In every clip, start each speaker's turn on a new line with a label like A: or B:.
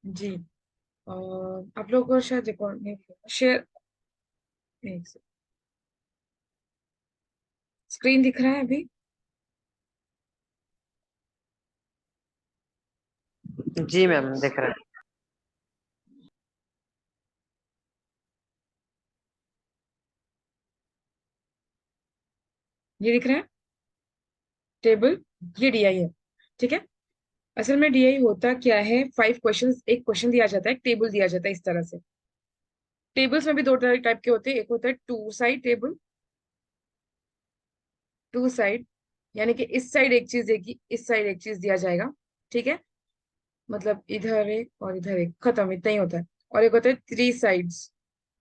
A: जी। आप लोगों को शायद रिकॉर्ड नहीं शेयर, स्क्रीन दिख रहा है अभी?
B: जी मैम, दिख रहा है।
A: ये दिख रहा है टेबल, ये डीआई है। ठीक है। असल में डीआई होता क्या है, 5 क्वेश्चंस, एक क्वेश्चन दिया जाता है, एक टेबल दिया जाता है इस तरह से। टेबल्स में भी दो टाइप के होते हैं, एक होता है two side table. Two side यानी कि इस साइड एक चीज देगी, इस साइड एक चीज दिया जाएगा। ठीक है। मतलब इधर एक और इधर एक, खत्म, इतना ही होता है। और एक होता है थ्री साइड्स,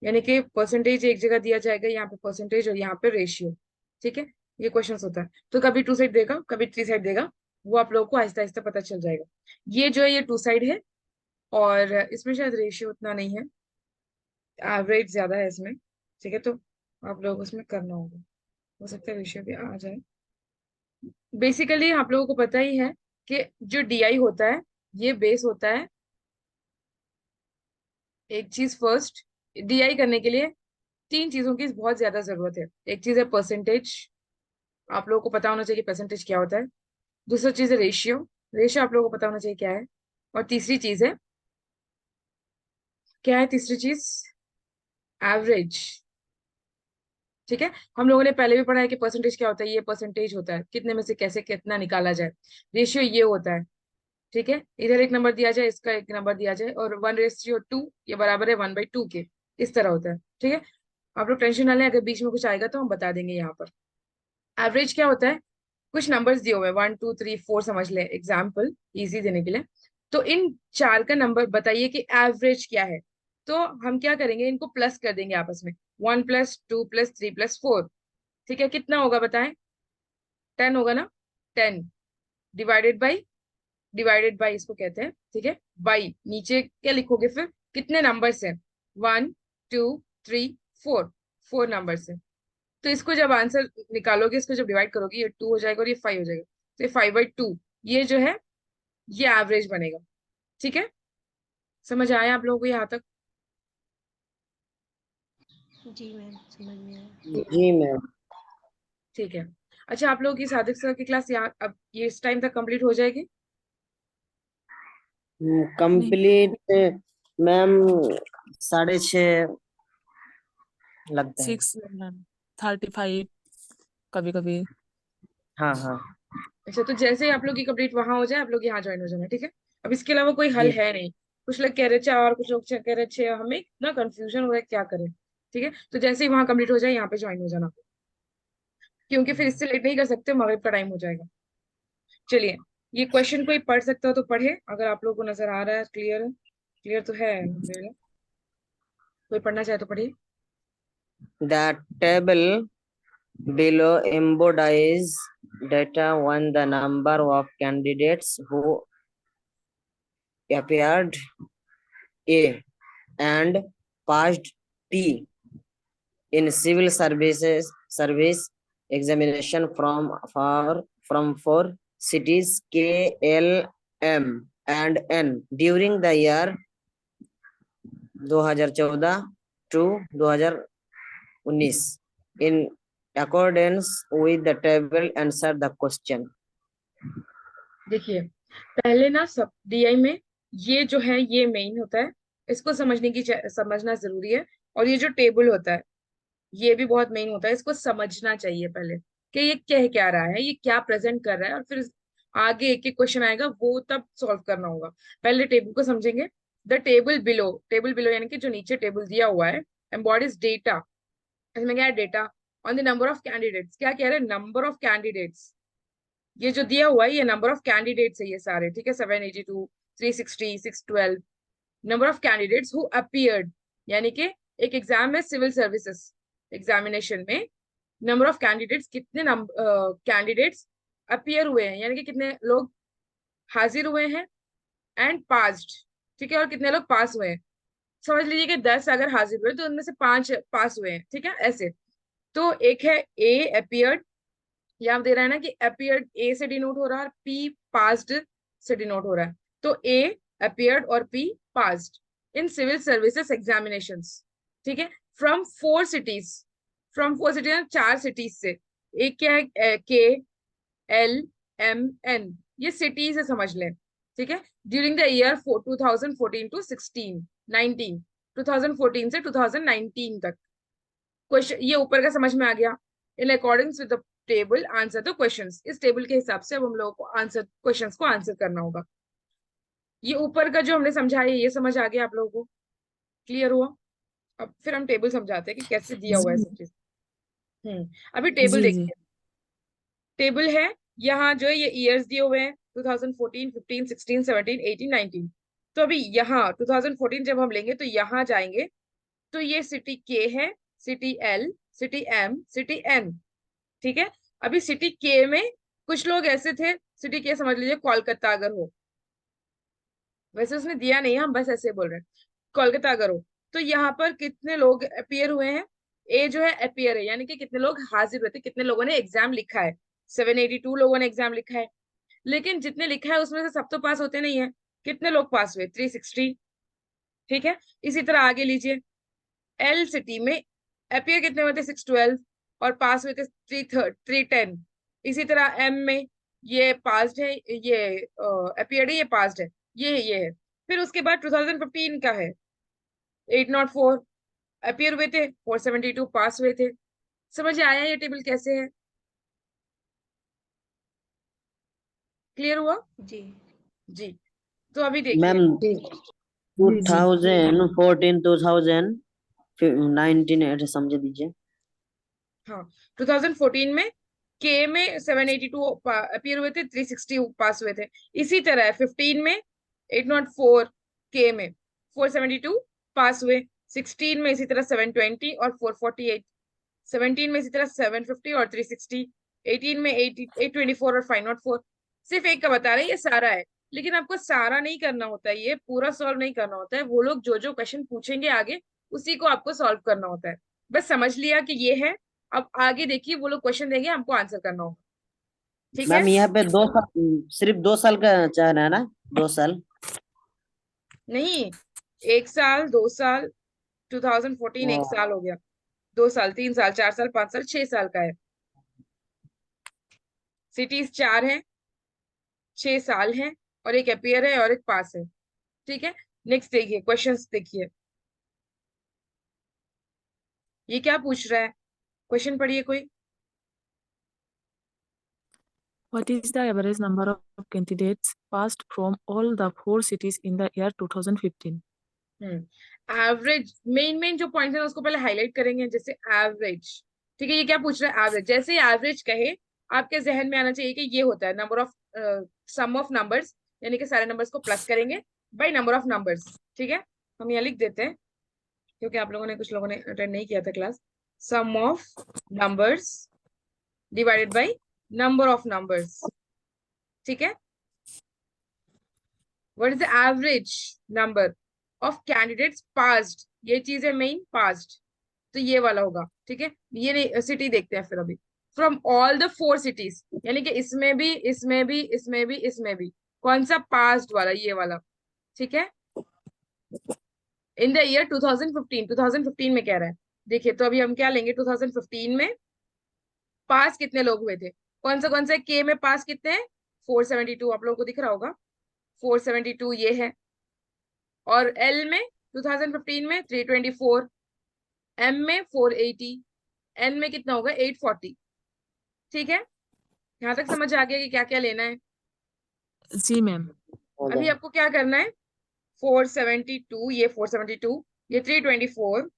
A: यानी कि परसेंटेज एक जगह दिया जाएगा, यहाँ पे परसेंटेज और यहाँ पे रेशियो। ठीक है। ये क्वेश्चन होता है, तो कभी टू साइड देगा, कभी थ्री साइड देगा। वो आप लोगों को आहिस्ता आहिस्ता पता चल जाएगा। ये जो है ये टू साइड है, और इसमें शायद रेशियो उतना नहीं है, एवरेज ज्यादा है इसमें। ठीक है, तो आप लोगों को इसमें करना होगा, हो सकता है रेशियो भी आ जाए। बेसिकली आप लोगों को पता ही है कि जो डीआई होता है, ये बेस होता है। एक चीज फर्स्ट, डीआई करने के लिए तीन चीजों की बहुत ज्यादा जरूरत है। एक चीज है परसेंटेज, आप लोगों को पता होना चाहिए परसेंटेज क्या होता है। दूसरा चीज है रेशियो, रेशियो आप लोगों को पता होना चाहिए क्या है। और तीसरी चीज है, क्या है तीसरी चीज? एवरेज। ठीक है। हम लोगों ने पहले भी पढ़ा है कि परसेंटेज क्या होता है, ये परसेंटेज होता है कितने में से कैसे कितना निकाला जाए। रेशियो ये होता है, ठीक है, इधर एक नंबर दिया जाए, इसका एक नंबर दिया जाए, और 1:2 ये बराबर है 1/2 के। इस तरह होता है। ठीक है। आप लोग टेंशन ना लें, अगर बीच में कुछ आएगा तो हम बता देंगे यहाँ पर। एवरेज क्या होता है? कुछ नंबर्स दिए हुए हैं, 1 2 3 4 समझ ले, एग्जाम्पल इजी देने के लिए। तो इन चार का नंबर बताइए कि एवरेज क्या है। तो हम क्या करेंगे, इनको प्लस कर देंगे आपस में, 1 + 2 + 3 + 4। ठीक है, कितना होगा बताएं? 10 होगा ना? 10 डिवाइडेड बाई इसको कहते हैं। ठीक है। बाई नीचे क्या लिखोगे फिर, कितने नंबर्स हैं? 1 2 3 4, 4 नंबर्स हैं। तो इसको जब आंसर निकालोगे, इसको जब डिवाइड करोगे, ये 2 हो जाएगा और ये 5 हो जाएगा, तो ये 5/2, ये जो है ये एवरेज बनेगा। ठीक है। समझ आया आप लोगों को यहाँ तक?
C: जी मैम, समझ में आया।
B: जी मैम।
A: ठीक है। अच्छा, आप लोगों की सादिक सर की क्लास यहाँ अब ये इस टाइम तक कंप्लीट हो जाएगी?
C: नहीं,
B: कंप्लीट मैम 6:30 लगता है।
C: 6:35 कभी कभी।
B: हाँ हाँ।
A: अच्छा, तो जैसे ही आप लोग की कंप्लीट वहां हो जाए, आप लोग यहाँ ज्वाइन हो जाना। ठीक है। अब इसके अलावा कोई हल
B: जी
A: है नहीं। कुछ लोग कह रहे 4, कुछ लोग कह रहे 6, हमें इतना कंफ्यूजन हो रहा है क्या करें। ठीक है, तो जैसे ही वहां कंप्लीट हो जाए यहाँ पे ज्वाइन हो जाना, क्योंकि फिर इससे लेट नहीं कर सकते, मगरिब का टाइम हो जाएगा। चलिए, ये क्वेश्चन कोई पढ़ सकता हो तो पढ़े, अगर आप लोगों को नजर आ रहा है, क्लियर है? क्लियर तो है मेरा। कोई पढ़ना चाहे तो पढ़िए।
B: The table below embodies data on the number of candidates who appeared A and passed T in civil services service examination from four cities K, L, M and N during the year 2014 to 2019 in accordance with the table answer the question.
A: देखिए, पहले ना सब DI में ये जो है ये main होता है, इसको समझना जरूरी है। और ये जो टेबल होता है, ये भी बहुत मेन होता है, इसको समझना चाहिए पहले कि ये कह क्या रहा है, ये क्या प्रेजेंट कर रहा है, और फिर आगे एक एक क्वेश्चन आएगा वो तब सॉल्व करना होगा। पहले टेबल को समझेंगे। द टेबल बिलो यानी कि जो नीचे टेबल दिया हुआ है, एम्बॉडीज डेटा। इसमें क्या है? Data on the number of candidates. क्या कह रहे हैं? Number of candidates. ये जो दिया हुआ है ये नंबर ऑफ कैंडिडेट्स है, ये सारे। ठीक है, 782, 360, 612, number of candidates who appeared, यानी कि एक एग्जाम है सिविल सर्विसेज एग्जामिनेशन में, नंबर ऑफ कैंडिडेट्स, कितने कैंडिडेट्स अपीयर हुए हैं, यानी कि कितने लोग हाजिर हुए हैं, एंड पास्ड। ठीक है, और कितने लोग पास हुए हैं। समझ लीजिए कि 10 अगर हाजिर हुए तो उनमें से 5 पास हुए हैं। ठीक है, ऐसे। तो एक है ए अपीयर्ड, यहाँ दे रहा है ना कि अपीयर्ड ए से डिनोट हो रहा है, और पी पास्ड से डिनोट हो रहा है। तो ए अपीयर्ड और P passed in civil services examinations. ठीक है, from 4 cities, from 4 cities, 4 cities से। एक क्या है, KLMN, ये सिटीज है समझ लें। ठीक है, ड्यूरिंग द ईयर 2014 to 19, 2014 से 2019 तक। क्वेश्चन ये ऊपर का समझ में आ गया। In accordance with the table answer the questions, इस टेबल के हिसाब से अब हम लोगों को आंसर क्वेश्चंस को आंसर करना होगा। ये ऊपर का जो हमने समझाया ये समझ आ गया आप लोगों को, क्लियर हुआ? अब फिर हम टेबल समझाते हैं कि कैसे दिया हुआ है
C: जी
A: सब चीज। अभी टेबल
C: जी जी।
A: देखिए। टेबल है, यहाँ जो है ये ईयर्स दिए हुए हैं 2014, 15, 16, 17, 18, 19। तो अभी यहाँ 2014 जब हम लेंगे तो यहाँ जाएंगे तो ये सिटी के है, city L, city M, city N. ठीक है, अभी सिटी के में कुछ लोग ऐसे थे, सिटी के समझ लीजिए कोलकाता अगर हो, वैसे उसने दिया नहीं है, हम बस ऐसे बोल रहे हैं कोलकाता अगर हो, तो यहाँ पर कितने लोग अपियर हुए हैं? ए जो है अपियर है, यानी कि कितने लोग हाजिर हुए थे, कितने लोगों ने एग्जाम लिखा है। 782 लोगों ने एग्जाम लिखा है, लेकिन जितने लिखा है उसमें से सब तो पास होते नहीं है। कितने लोग पास हुए? 360। ठीक है, इसी तरह आगे लीजिए, एल सिटी में अपियर कितने हुए थे? 612, और पास हुए थे 310। इसी तरह एम में ये पास्ड है, ये अपियर्ड है, ये पास्ड है, ये है। फिर उसके बाद 2015 का है 804, अपियर हुए थे 472, पास हुए थे। समझ आया ये टेबल कैसे है? क्लियर हुआ?
C: जी
A: जी। तो अभी देखिए,
B: मैम
C: जी जी।
B: 2014 2019 ऐसे समझ दीजिए।
A: हाँ, 2014 में के में 782 अपीयर हुए थे, 360 पास हुए थे। इसी तरह 15 में 804 के में 472 पास हुए। 16 में इसी तरह 720 और 448। 17 में इसी तरह 750 और 360। 18 में 824 और 504। सिर्फ एक का बता रहे हैं, ये सारा है। लेकिन आपको सारा नहीं करना होता है, ये पूरा सॉल्व नहीं करना होता है। वो लोग जो जो क्वेश्चन पूछेंगे आगे उसी को आपको सॉल्व करना होता है। बस समझ लिया कि ये है, अब आगे देखिए वो लोग क्वेश्चन देंगे, हमको आंसर करना होगा। ठीक है?
B: मैम यहाँ पे 2 साल, सिर्फ 2 साल का चाह रहा है ना? 2 साल।
A: नहीं, 1 साल, 2 साल, 2014
B: ओ,
A: 1 साल हो गया, 2 साल, 3 साल, 4 साल, 5 साल, 6 साल का है। सिटीज 4 है, 6 साल है, और एक अपियर है और एक पास है। ठीक है, नेक्स्ट देखिए, क्वेश्चंस देखिए, ये क्या पूछ रहा है? क्वेश्चन पढ़िए कोई।
C: What is the average number of candidates passed from all the 4 cities in the year 2015?
A: Average, main main जो पॉइंट है ना उसको पहले हाईलाइट करेंगे, जैसे एवरेज। ठीक है, ये क्या पूछ रहा है? एवरेज। जैसे ही एवरेज कहे आपके जहन में आना चाहिए कि ये होता है number of, sum of numbers, यानी कि सारे नंबर्स को प्लस करेंगे बाय नंबर ऑफ नंबर्स। ठीक है, हम यहाँ लिख देते हैं क्योंकि आप लोगों ने, कुछ लोगों ने अटेंड नहीं किया था class. Sum of numbers divided by number of numbers. ठीक है, what is the average number of candidates passed, ये चीज है मेन, पास्ड। तो ये वाला होगा। ठीक है, ये नहीं, सिटी देखते हैं फिर अभी। फ्रॉम ऑल द 4 cities, यानी कि इसमें भी, इसमें भी, इसमें भी, इसमें भी, कौन सा पास्ड वाला? ये वाला। ठीक है, इन द ईयर 2015, 2015 में कह रहा है। देखिए, तो अभी हम क्या लेंगे? 2015 में पास कितने लोग हुए थे? कौन सा के में पास कितने हैं? 472, आप लोगों को दिख रहा होगा, 472 ये है। और एल में 2015 में 324, एम में 480, एन में कितना होगा? 840। ठीक है, यहाँ तक समझ आ गया कि क्या क्या लेना है?
C: जी मैम।
B: हो
A: अभी
B: गया।
A: आपको क्या करना है? 472, ये 472, ये 324,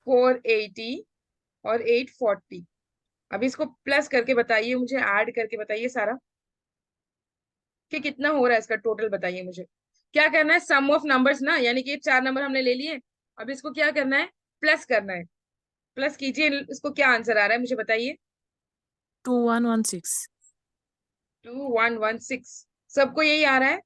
A: 480 और 840। अभी इसको प्लस करके बताइए मुझे, ऐड करके बताइए सारा कि कितना हो रहा है इसका टोटल, बताइए मुझे। क्या करना है? सम ऑफ नंबर्स ना, यानी कि ये 4 नंबर हमने ले लिए। अब इसको क्या करना है? प्लस करना है। प्लस कीजिए, इसको क्या आंसर आ रहा है मुझे बताइए।
C: 2116।
A: 2116। सबको यही आ रहा है?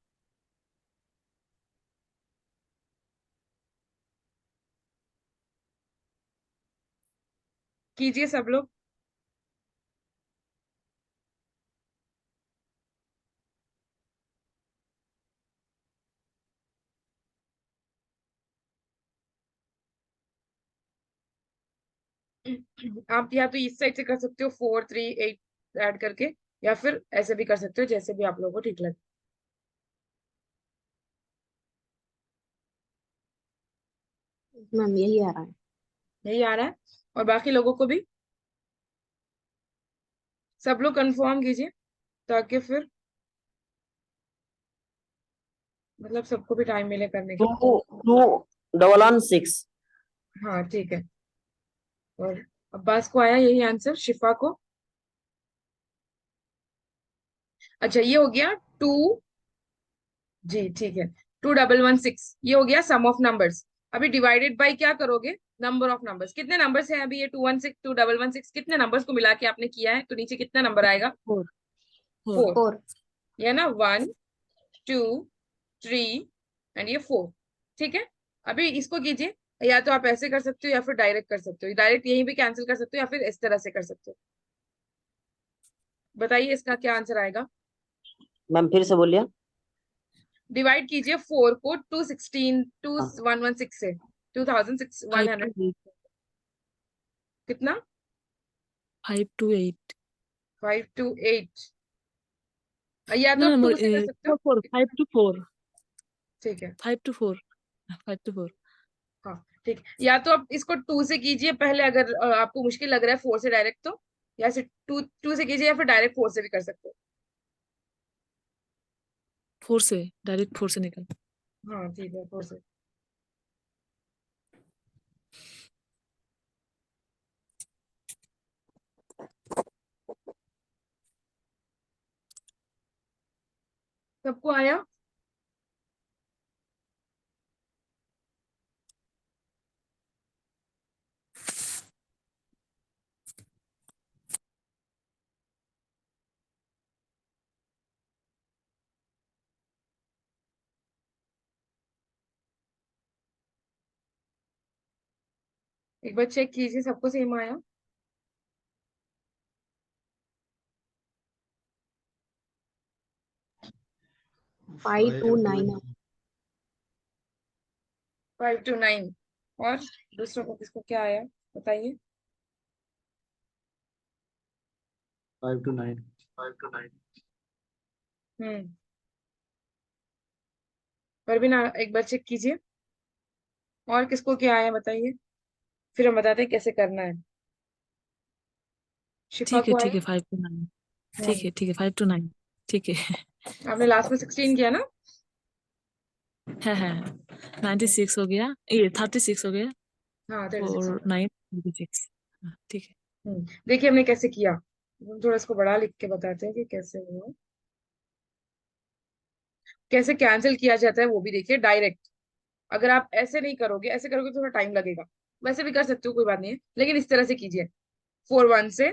A: कीजिए सब लोग। आप या तो इस साइड से कर सकते हो 4 3 8 ऐड करके, या फिर ऐसे भी कर सकते हो, जैसे भी आप लोगों को ठीक लगे।
D: मैम यही आ रहा है।
A: यही आ रहा है, और बाकी लोगों को भी सब लोग कंफर्म कीजिए, ताकि फिर मतलब सबको भी टाइम मिले करने का।
B: 22116।
A: हाँ ठीक है। और अब्बास को आया यही आंसर, शिफा को। अच्छा ये हो गया 2, जी ठीक है, 2116 ये हो गया सम ऑफ नंबर्स। अभी डिवाइडेड बाय क्या करोगे, नंबर ऑफ नंबर्स। कितने नंबर्स हैं अभी, ये 216 2116 कितने नंबर्स को मिला के आपने किया है, तो नीचे कितना नंबर आएगा,
C: 4 4
A: 4।
D: 4।
A: ये ना 1 2 3 एंड ये 4। ठीक है, अभी इसको कीजिए, या तो आप ऐसे कर सकते हो या फिर डायरेक्ट कर सकते हो, डायरेक्ट यहीं भी कैंसिल कर सकते हो, या फिर इस तरह से कर सकते हो। बताइए इसका क्या आंसर आएगा।
B: मैम फिर से बोलिए।
A: डिवाइड कीजिए 4 को 216
B: हाँ,
A: 2116 से,
C: 5
A: 2100
C: to 8
A: कितना,
C: 5 to 8
A: 5 to 8, या
C: no
A: तो
C: no
A: आप
C: more
A: 2 से कर सकते हो।
C: 4 5 to 4
A: ठीक है,
C: 5 to 4 5 to 4
A: हाँ ठीक है, या तो आप इसको 2 से कीजिए पहले, अगर आपको मुश्किल लग रहा है 4 से डायरेक्ट, तो या से 2 से कीजिए, या फिर डायरेक्ट 4 से भी कर सकते
C: 4 से डायरेक्ट 4 से निकल।
A: हो। हाँ ठीक है, 4 से। सबको आया। एक बार चेक कीजिए सबको सेम आया।
D: 5 to 9।
A: 5 to 9, और दूसरों को किसको क्या आया बताइए।
E: 5 to 9। 5 to 9।
A: हम्म, पर भी ना, एक बार चेक कीजिए और किसको क्या आया बताइए, फिर हम बताते हैं कैसे करना है। शिफा को
C: ठीक
A: आया।
C: है 5 to 9
A: हम्म,
C: ठीक है 5 to 9 ठीक है
A: आपने लास्ट में 16 किया ना।
C: है 96 हो गया, ये 36 हो गया,
A: हाँ 36 हो
C: और
A: गया।
C: 9 26। ठीक है।
A: देखिए हमने कैसे किया, हम थोड़ा इसको बड़ा लिख के बताते हैं कि कैसे हुआ, कैसे कैंसिल किया जाता है वो भी देखिए डायरेक्ट। अगर आप ऐसे नहीं करोगे, ऐसे करोगे तो थोड़ा टाइम लगेगा, वैसे भी कर सकते हो कोई बात नहीं है, लेकिन इस तरह से कीजिए। 4 1 से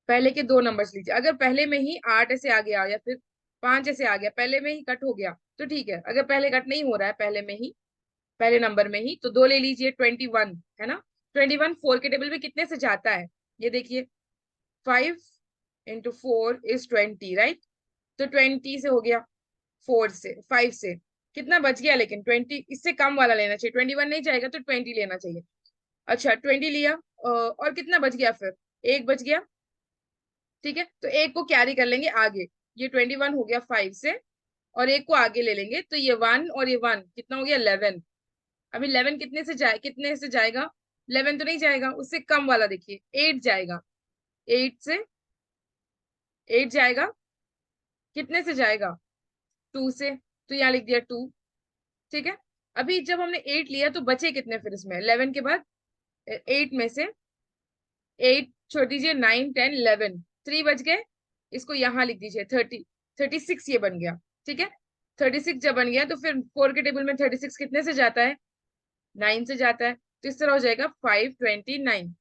A: पहले के दो नंबर्स लीजिए, अगर पहले में ही 8 ऐसे आ गया या फिर 5 ऐसे आ गया, पहले में ही कट हो गया तो ठीक है, अगर पहले कट नहीं हो रहा है पहले में ही, पहले नंबर में ही, तो 2 ले लीजिए। 21 है ना, 21 4 के टेबल में कितने से जाता है, ये देखिए 5 into 4 is 20, राइट। तो 20 से हो गया, 4 से 5 से कितना बच गया, लेकिन 20 इससे कम वाला लेना चाहिए, 21 नहीं जाएगा तो 20 लेना चाहिए। अच्छा 20 लिया, और कितना बच गया फिर, एक बच गया। ठीक है, तो एक को कैरी कर लेंगे आगे, ये 21 हो गया 5 से, और एक को आगे ले लेंगे, तो ये 1 और ये 1 कितना हो गया 11। अब 11 कितने से जाएगा, 11 तो नहीं जाएगा, उससे कम वाला देखिए 8 जाएगा, 8 से 8 जाएगा, कितने से जाएगा 2 से, तो यहाँ लिख दिया 2। ठीक है, अभी जब हमने 8 लिया तो बचे कितने फिर इसमें, 11 के बाद 8 में से 8 छोड़ दीजिए, 9 10 11, 3 बच गए, इसको यहाँ लिख दीजिए 36 ये बन गया। ठीक है, 36 जब बन गया तो फिर 4 के टेबल में 36 कितने से जाता है, 9 से जाता है, तो इस तरह हो जाएगा 529।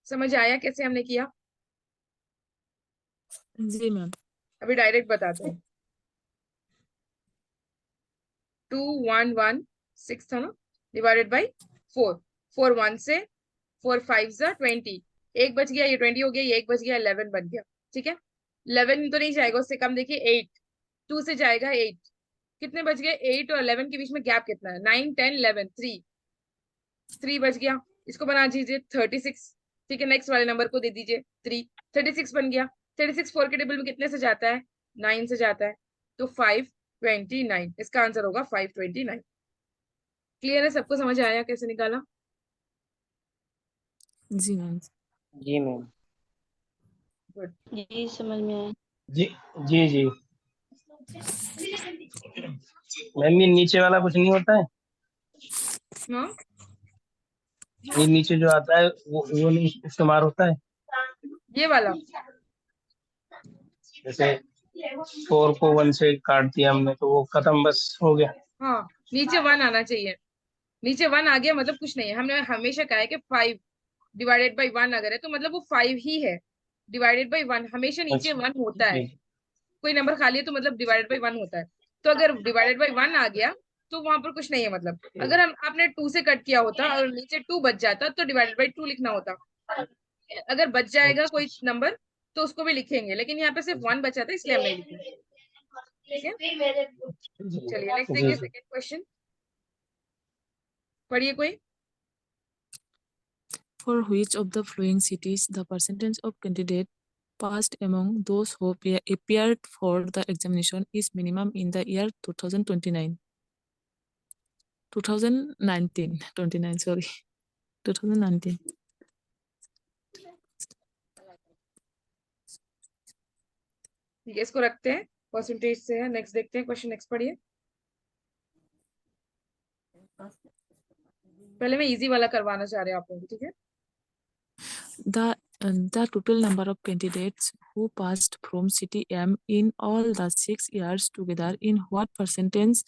A: समझ आया कैसे हमने किया।
C: जी मैम।
A: अभी डायरेक्ट बताते हैं। 2116 था ना, डिवाइडेड बाई 4, 4 1 से, 4 5 20, एक बच गया, ये 20 हो गया, ये एक बच गया 11 बन गया। ठीक है, 11 तो नहीं जाएगा, उससे कम देखिए 8, 2 से जाएगा 8, कितने बच गए, 8 और 11 के बीच में गैप कितना है, 9 10 11, 3 बच गया। इसको बना दीजिए 36। ठीक है, नेक्स्ट वाले नंबर को दे दीजिए 3। 36 बन गया। 36 4 के टेबल में कितने से जाता है? 9 से जाता है। तो 529, इसका आंसर होगा 529। क्लियर है? सबको समझ आया कैसे निकाला?
C: जी मैम।
B: जी मैम।
A: गुड।
D: जी समझ में आया।
F: जी जी जी। मैम ये नीचे वाला कुछ नहीं होता है?
A: हाँ,
F: ये नीचे जो आता है वो नहीं इस्तेमाल होता है?
A: ये वाला।
F: जैसे 4 को 1 से काट दिया हमने तो वो खत्म, बस हो गया।
A: हाँ, नीचे 1 आना चाहिए। नीचे 1 आ गया मतलब कुछ नहीं है। हमने हमेशा कहा है कि 5 डिवाइडेड बाई 1 अगर है तो मतलब वो 5 ही है। डिवाइडेड बाई 1 हमेशा नीचे
F: अच्छा
A: 1 होता है।
F: जी
A: कोई नंबर खाली है तो मतलब डिवाइडेड बाई 1 होता है। तो अगर डिवाइडेड बाई 1 आ गया तो वहां पर कुछ नहीं है। मतलब अगर हम आपने 2 से कट किया होता और नीचे 2 बच जाता तो डिवाइडेड बाई 2 लिखना होता। अगर बच जाएगा
F: अच्छा
A: कोई नंबर तो उसको भी लिखेंगे, लेकिन यहाँ पे सिर्फ 1 बचा था इसलिए हम नहीं लिखे। ठीक है,
F: जी
A: चलिए नेक्स्ट
F: जी
A: देखिए
F: जी।
A: Second question. पढ़िए कोई।
C: For which of the following cities the percentage of candidate passed among those who appeared for the examination is minimum in the year 2029? 2019, 29, sorry, 2019.
A: ठीक है, इसको रखते हैं, परसेंटेज से है। नेक्स्ट देखते हैं क्वेश्चन, नेक्स्ट पढ़िए। पहले मैं इजी वाला करवाना चाह रहे हैं आप लोग, ठीक है।
C: The total number of candidates who passed from city M in all the 6 years together, in what percentage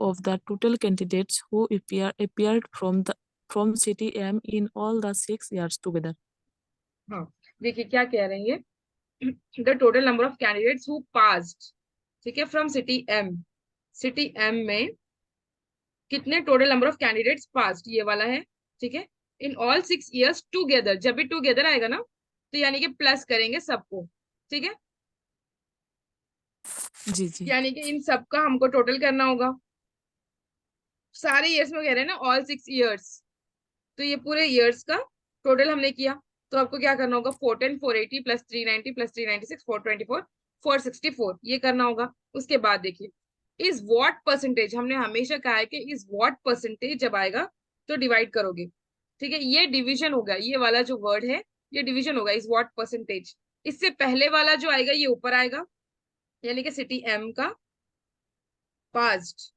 C: of the total candidates who appeared from city M in all the 6 years together?
A: हाँ, देखिए क्या कह रहे हैं ये। The total number of candidates who passed, ठीक है, from city M. City M में कितने total number of candidates passed, ये वाला है। ठीक है, इन ऑल 6 years टुगेदर। जब भी टुगेदर आएगा ना तो यानी कि प्लस करेंगे सबको। ठीक है,
C: जी जी।
A: यानी कि इन सबका हमको टोटल करना होगा। सारे ईयर्स में कह रहे हैं ना, ऑल 6 years। तो ये पूरे ईयर्स का टोटल हमने किया। तो आपको क्या करना होगा? 410 480 प्लस 390 प्लस 396 424 464, ये करना होगा। उसके बाद देखिए इस व्हाट परसेंटेज, हमने हमेशा कहा है कि इस व्हाट परसेंटेज जब आएगा तो डिवाइड करोगे। ठीक है, ये डिवीजन होगा। ये वाला जो वर्ड है ये डिवीजन होगा, इस व्हाट परसेंटेज। इससे पहले वाला जो आएगा ये ऊपर आएगा, यानी कि सिटी एम का पास्ट।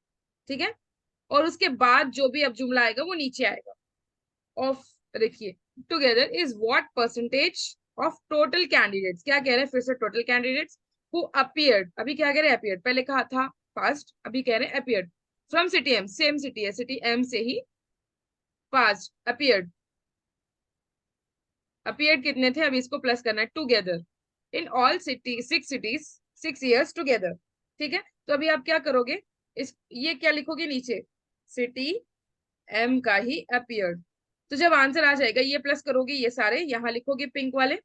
A: ठीक है, और उसके बाद जो भी अब जुमला आएगा वो नीचे आएगा। ऑफ, देखिए, together is what percentage of total candidates. क्या कह रहे हैं फिर से? Total candidates who appeared. अभी क्या कह रहे हैं? अपीयर्ड। पहले कहा था पास्ट, अभी कह रहे हैं appeared. From city M, same city है, सिटी एम से ही पास्ट अपीयर्ड। अपीयर्ड कितने थे? अभी इसको प्लस करना है। Together in all city 6 cities 6 years together. ठीक है, तो अभी आप क्या करोगे? इस ये क्या लिखोगे नीचे? सिटी एम का ही अपीयर्ड। तो जब आंसर आ जाएगा ये प्लस करोगे, ये सारे यहाँ लिखोगे पिंक वाले,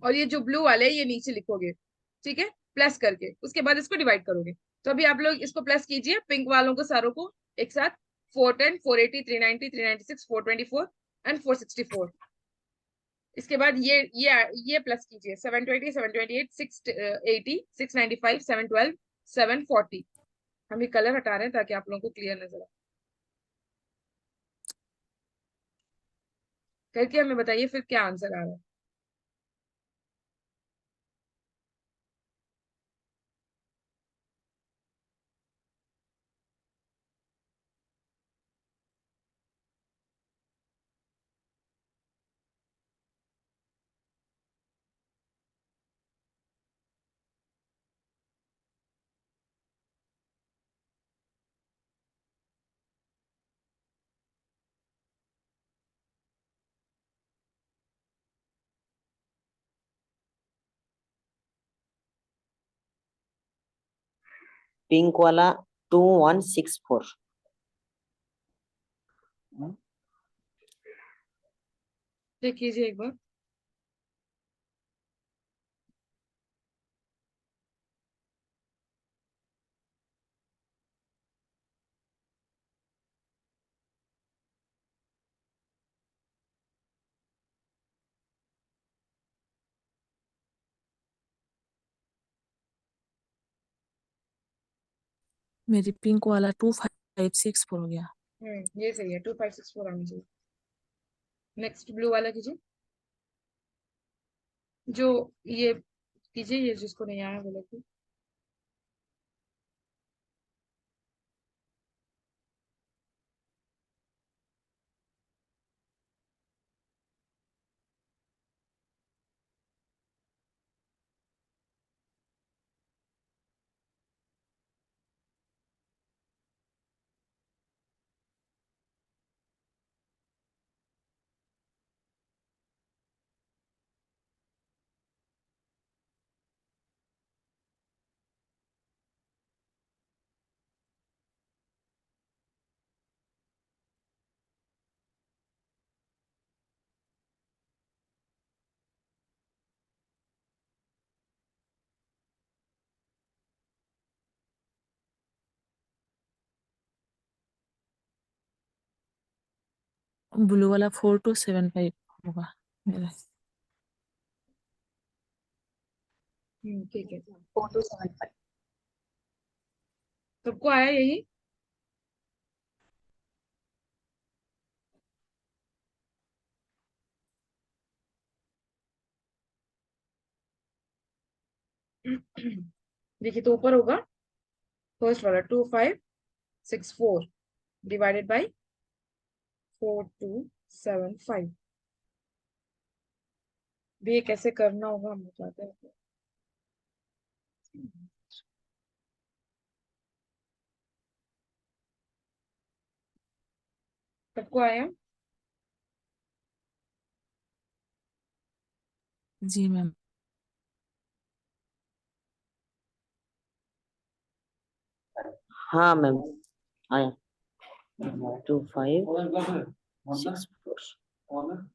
A: और ये जो ब्लू वाले ये नीचे लिखोगे। ठीक है, प्लस करके उसके बाद इसको डिवाइड करोगे। तो अभी आप लोग इसको प्लस कीजिए, पिंक वालों को सारों को एक साथ। 410 480 390 396 424 एंड 464। इसके बाद ये प्लस कीजिए, 720 728 680 695 712 740। हम ये कलर हटा रहे हैं ताकि आप लोगों को क्लियर नजर आए। करके हमें बताइए फिर क्या आंसर आ रहा है।
B: पिंक वाला 2164।
A: चेक कीजिए एक बार।
C: मेरी पिंक वाला 2564 हो गया।
A: ये सही है, 2564 आना चाहिए। नेक्स्ट ब्लू वाला कीजिए, जो ये कीजिए, ये जिसको नहीं आया बोले थे।
C: ब्लू वाला 4275 होगा मेरा।
A: ठीक है,
D: 4275।
A: सबको आया यही? देखिए तो ऊपर होगा फर्स्ट वाला 2564 डिवाइडेड बाई 4275। भी ये कैसे करना होगा हम बताते हैं। सबको आया?
C: जी मैम।
B: हाँ मैम आया 2564।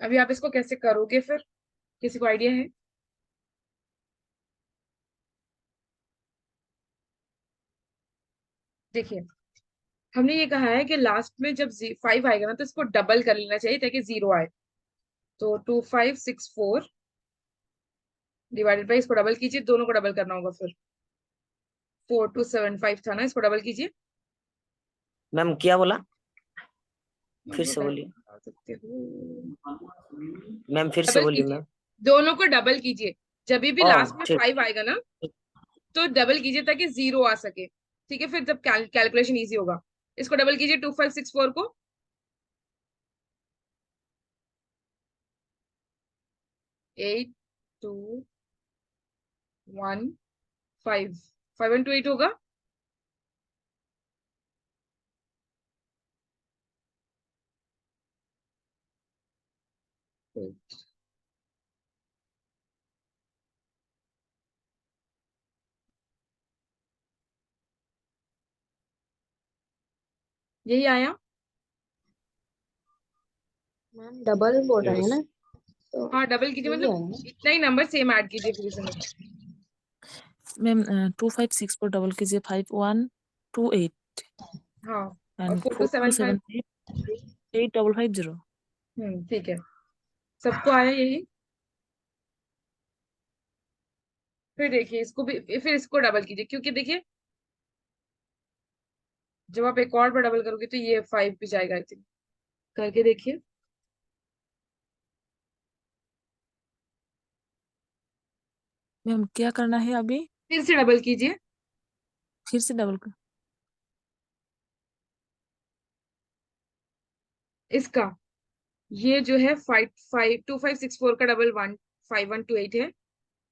A: अभी आप इसको कैसे करोगे फिर, किसी को आइडिया है? देखिए, हमने ये कहा है कि लास्ट में जब 5 आएगा ना तो इसको डबल कर लेना चाहिए ताकि 0 आए। तो 2564 डिवाइडेड बाई, इसको डबल कीजिए, दोनों को डबल करना होगा फिर। 4275 था ना, इसको डबल कीजिए।
B: मैम क्या बोला? फिर
A: तो
B: से बोलिए
A: बता सकते हो,
B: मैम, फिर से
A: डबल
B: बोलिए
A: कीजिए,
B: मैम।
A: दोनों को डबल कीजिए। जब भी
B: ओ
A: लास्ट में
B: ठीक।
A: 5 आएगा ना तो डबल कीजिए ताकि 0 आ सके। ठीक है, फिर जब कैलकुलेशन इजी होगा। इसको डबल कीजिए 2564 को। 8215, 5 and 2 8 होगा। यही आया?
D: मैम डबल बोल रहे हैं ना, तो
A: हाँ डबल कीजिए,
D: यही
A: मतलब
D: आएगा।
A: इतना ही नंबर सेम ऐड कीजिए फिर इसमें।
C: मैम 2564 डबल कीजिए 5128
A: हाँ, और
C: एंड
A: 4275।
C: 4275 8550।
A: ठीक है, सबको आया यही? फिर देखिए इसको भी, फिर इसको डबल कीजिए, क्योंकि देखिए जब आप एक और बार डबल करोगे तो ये 5 भी जाएगा आई थिंक। करके देखिए।
C: मैम क्या करना है अभी?
A: फिर से डबल कीजिए
C: फिर से डबल कर।
A: इसका। ये जो है 2564 का डबल 5128 है।
C: मैम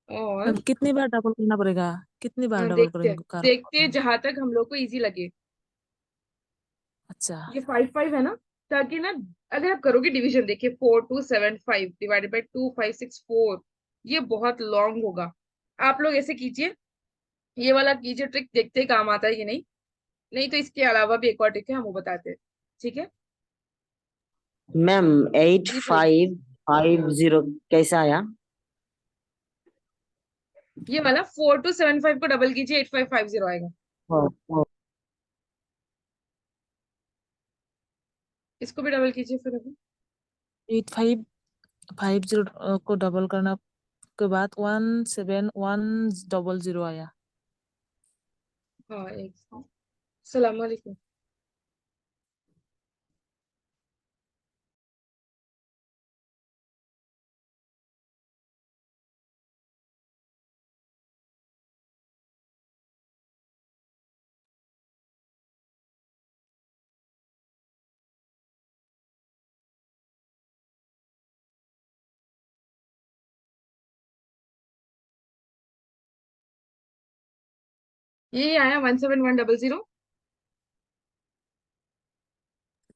A: और
C: कितनी बार डबल करना पड़ेगा? कितनी बार डबल
A: देखते हैं,
C: करेंगे कर?
A: देखते हैं जहां तक हम लोग को इजी लगे।
C: अच्छा
A: ये 5 है ना, ताकि ना अगर आप करोगे डिवीजन, देखिए 4275 डिवाइडेड बाई 2564, ये बहुत लॉन्ग होगा। आप लोग ऐसे कीजिए, ये वाला कीजिए ट्रिक, देखते हैं काम आता है कि नहीं। नहीं तो इसके अलावा भी एक और ट्रिक है, हम वो बताते हैं। ठीक है,
B: मैम एट
A: जी बोलिए।
B: फाइव फाइव जीरो कैसा आया?
A: ये वाला 4275 को डबल कीजिए, 8550 आएगा।
B: ओ, ओ,
A: इसको भी डबल कीजिए फिर अभी।
C: 8550 को डबल करना के बाद 17100 आया।
A: हाँ एक सलाम वालेकुम। ये आया 17100।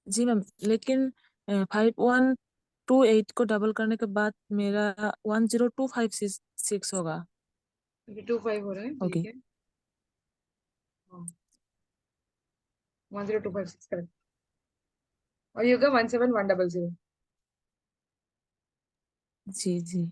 C: जी मैम, लेकिन 5128 को डबल करने के बाद मेरा 10256 होगा।
A: 25 हो रहा है,
C: ओके।
A: ठीक है। हाँ 10256 करेक्ट। और ये होगा 17100।
C: जी जी।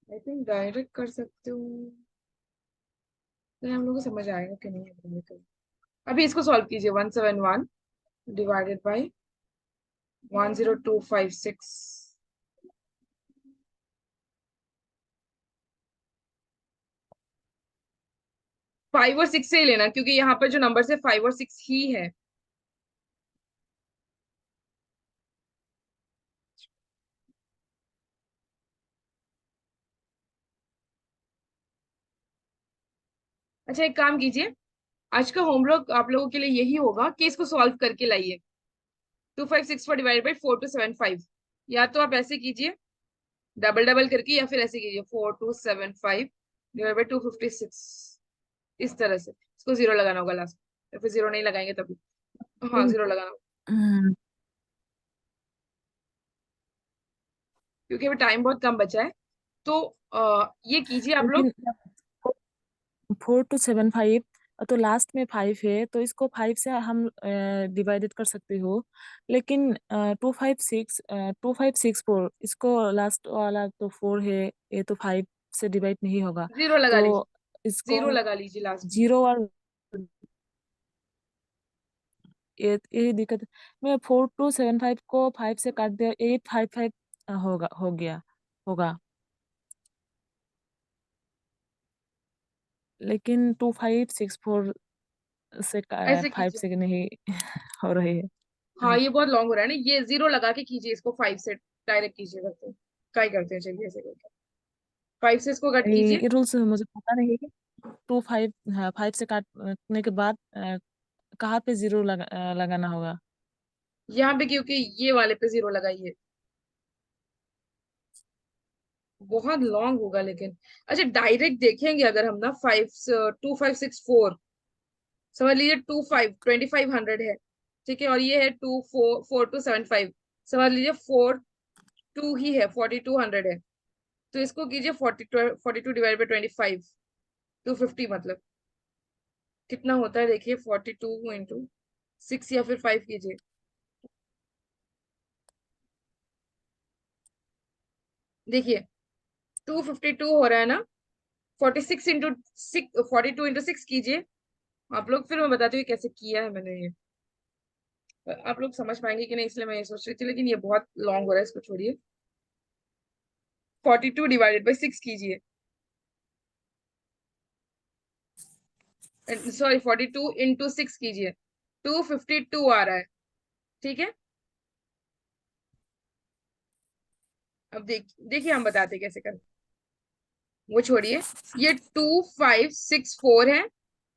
A: आई थिंक डायरेक्ट कर सकते हो, तो हम लोग को समझ आएगा कि नहीं है। अभी इसको सॉल्व कीजिए। 171 डिवाइडेड बाई 10256। 5 और 6 से ही लेना, क्योंकि यहाँ पर जो नंबर है 5 और 6 ही है। अच्छा एक काम कीजिए, आज का होमवर्क आप लोगों के लिए यही होगा कि इसको सॉल्व करके लाइए। 2564 डिवाइडेड बाई 4275। या तो आप ऐसे कीजिए डबल डबल करके, या फिर ऐसे कीजिए 4275 डिवाइड बाई 256। इस तरह से इसको जीरो लगाना होगा लास्ट, या फिर जीरो नहीं लगाएंगे तभी। हाँ जीरो लगाना होगा,
C: हम्म,
A: क्योंकि अभी टाइम बहुत कम बचा है। तो ये कीजिए आप लोग।
C: लेकिन 4275 तो लास्ट में 5 है, तो इसको 5 से हम डिवाइडेड कर सकते हो। लेकिन 2564 इसको लास्ट वाला तो 4 है, ये तो 5 से डिवाइड नहीं होगा।
A: जीरो लगा लीजिए,
C: तो इसको
A: जीरो लगा लीजिए लास्ट में।
C: जीरो और ये यही दिक्कत है। मैं 4275 को 5 से काट दिया, 855 हो गया होगा। लेकिन 2564 से
A: ऐसे
C: 5
A: कीजिए।
C: से नहीं हो रही
A: हाँ
C: है।
A: ये बहुत लॉन्ग हो रहा है ना, ये जीरो लगा के कीजिए, इसको 5 से डायरेक्ट कीजिए करते हैं। क्या ही करते हैं, चलिए ऐसे करके 5 से इसको कट कीजिए।
C: ये रूल्स मुझे पता नहीं है। 25 हाँ, 5 से काटने के बाद कहाँ पे जीरो लगाना होगा।
A: यहाँ पे, क्योंकि ये वाले पे जीरो लगाइए। बहुत लॉन्ग होगा लेकिन। अच्छा डायरेक्ट देखेंगे अगर हम ना 2564, समझ लीजिए 2500 है, ठीक है। और ये है 4275, समझ लीजिए 42 ही है, 4200 है। तो इसको कीजिए 42 डिवाइड बाई 25, 250 मतलब कितना होता है देखिए। 42 इंटू 6 या फिर 5 कीजिए। देखिए 252 हो रहा है ना। 42 इंटू 6 कीजिए आप लोग, फिर मैं बताती हूँ कैसे किया है मैंने ये। आप लोग समझ पाएंगे कि नहीं, इसलिए मैं ये सोच रही थी, लेकिन ये बहुत लॉन्ग हो रहा है, इसको छोड़िए। 42 डिवाइडेड बाई 6 कीजिए, सॉरी 42 इंटू 6 कीजिए। 252 आ रहा है, ठीक है। अब देखिए हम बताते कैसे करें, वो छोड़िए। ये 2564 है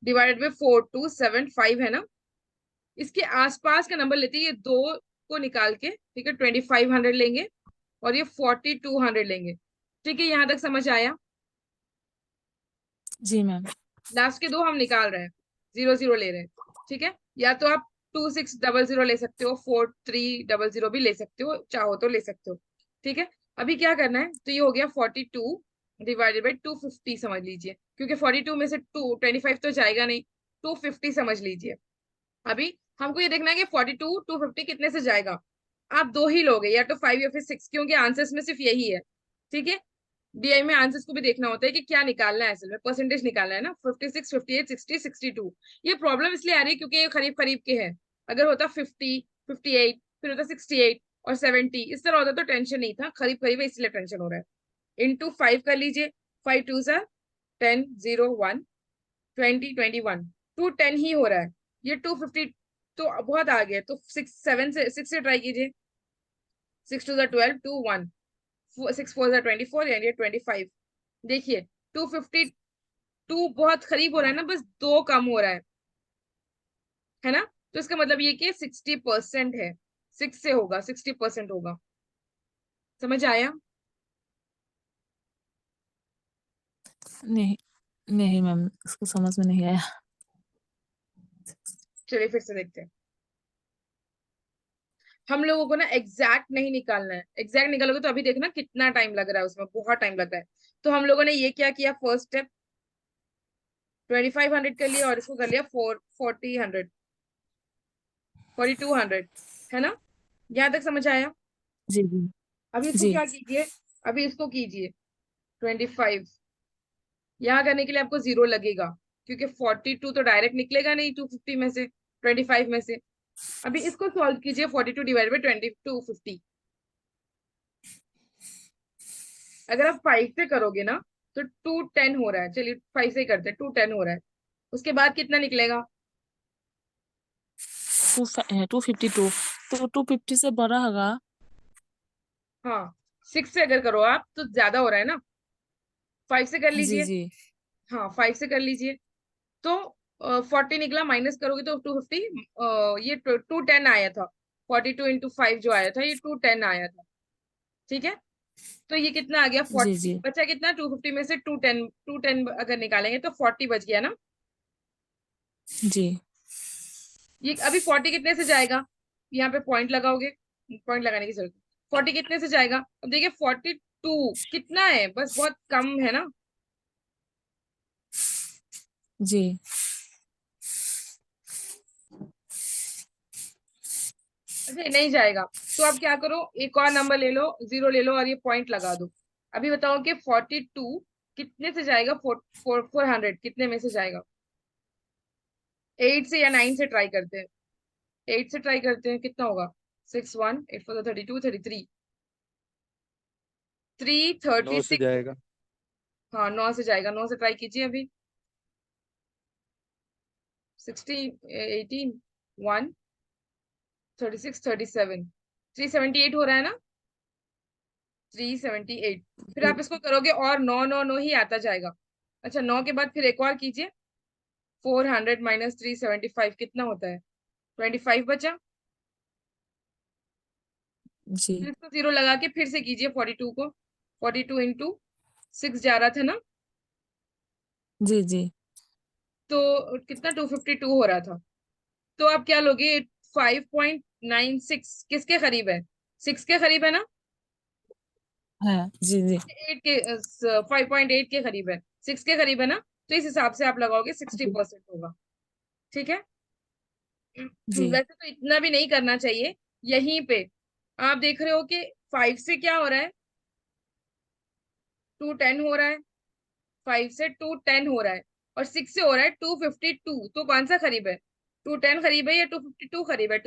A: डिवाइडेड बाई 4275 है ना। इसके आसपास का नंबर लेते हैं, ये दो को निकाल के, ठीक है। 2500 लेंगे और ये 4200 लेंगे, ठीक है। यहां तक समझ आया।
C: जी मैम।
A: लास्ट के दो हम निकाल रहे हैं, जीरो जीरो ले रहे हैं, ठीक है। या तो आप 2600 ले सकते हो, 4300 भी ले सकते हो, चाहो तो ले सकते हो, ठीक है। अभी क्या करना है, तो ये हो गया 42 डिवाइडेड बाई 250 समझ लीजिए, क्योंकि 42 में से 25 तो जाएगा नहीं, 250 समझ लीजिए। अभी हमको ये देखना है कि 42 250 कितने से जाएगा। आप दो ही लोगे, या तो 5 या फिर 6, क्योंकि आंसर्स में सिर्फ यही है, ठीक है। डीआई में आंसर्स को भी देखना होता है कि क्या निकालना है, असल में परसेंटेज निकालना है ना, 56, 58, 60, 62। ये प्रॉब्लम इसलिए आ रही है क्योंकि ये करीब करीब के हैं। अगर होता 50, 58, फिर होता 68 और 70, इस तरह होता तो टेंशन नहीं था, करीब करीब है इसलिए टेंशन हो रहा है। इंटू 5 कर लीजिए, 5 2 सा 10, 0 1 20 21, 210 ही हो रहा है। ये 250 तो बहुत आ गया, तो 6 7 से 6 से ट्राई कीजिए। 6 2 12, 2 1, 6 4 24 यानी 25। देखिए 252 बहुत करीब हो रहा है ना, बस 2 कम हो रहा है ना। तो इसका मतलब ये कि 60% है, 6 से होगा, 60% होगा। समझ आया?
C: नहीं नहीं मैम, इसको समझ में नहीं आया।
A: चलिए फिर से देखते हैं। हम लोगों को ना एग्जैक्ट नहीं निकालना है, एग्जैक्ट निकालोगे तो अभी देखना कितना टाइम लग रहा है, उसमें बहुत टाइम लग रहा है। तो हम लोगों ने ये क्या किया, फर्स्ट स्टेप 2500 कर लिया और इसको कर लिया 4000, 4200, है ना। यहाँ तक समझ आया?
C: जी जी
A: अभी इसको
C: जी
A: क्या कीजिए, अभी इसको कीजिए 25। यहाँ करने के लिए आपको 0 लगेगा, क्योंकि 42 तो डायरेक्ट निकलेगा नहीं 250 में से, 25 में से। अभी इसको सॉल्व कीजिए, 42 डिवाइड बाई 250। अगर आप 5 से करोगे ना तो 210 हो रहा है। चलिए 5 से ही करते हैं, 210 हो रहा है। उसके बाद कितना निकलेगा?
C: 252, तो 250 से बड़ा होगा।
A: हाँ, 6 से अगर करो आप तो ज्यादा हो रहा है ना। 5 से कर
C: जी
A: लीजिए।
C: जी
A: हाँ 5 से कर लीजिए। तो 40 निकला, माइनस करोगे तो 250। ये 210 आया था। 42 इंटू 5 जो आया था ये 210 आया था। ठीक है, तो ये कितना आ गया,
C: जी
A: 40
C: जी
A: बचा। कितना, 250 में से 210 अगर निकालेंगे तो 40 बच गया ना।
C: जी
A: ये अभी 40 कितने से जाएगा, यहाँ पे पॉइंट लगाओगे, पॉइंट लगाने की जरूरत। 40 कितने से जाएगा, अब देखिए 42 कितना है, बस बहुत कम है ना।
C: जी
A: अच्छा नहीं जाएगा, तो आप क्या करो, एक और नंबर ले लो, 0 ले लो और ये पॉइंट लगा दो। अभी बताओ कि 42 कितने से जाएगा, 400 कितने में से जाएगा। 8 से या 9 से ट्राई करते हैं, 8 से ट्राई करते हैं, कितना होगा, 6 1 8 4 32 33
E: 9 से
A: 336।
E: जाएगा।
A: हाँ 9 से जाएगा, 9 से ट्राई कीजिए अभी। 60 18 1 36 37 378 हो रहा है ना, 378। फिर आप इसको करोगे और 9 9 9 ही आता जाएगा। अच्छा 9 के बाद फिर एक और कीजिए, 400 माइनस 375 कितना होता है, 25 बचा।
C: जी
A: फिर इसको 0 लगा के फिर से कीजिए 42 को, 42 इंटू 6 जा रहा था ना,
C: जी जी
A: तो कितना 252 हो रहा था। तो आप क्या लोगे, 5.96 किसके करीब है, 6 के करीब है ना,
C: हाँ जी जी
A: 8 के 5.8 के करीब है, 6 के करीब है ना। तो इस हिसाब से आप लगाओगे 60% होगा। ठीक है।
C: जी
A: वैसे तो इतना भी नहीं करना चाहिए। यहीं पे आप देख रहे हो कि 5 से क्या हो रहा है, 210 हो रहा है। 5 से 210 हो रहा है और 6 से हो रहा है 252। तो कौन सा करीब है, 210 करीब है या 252 करीब है?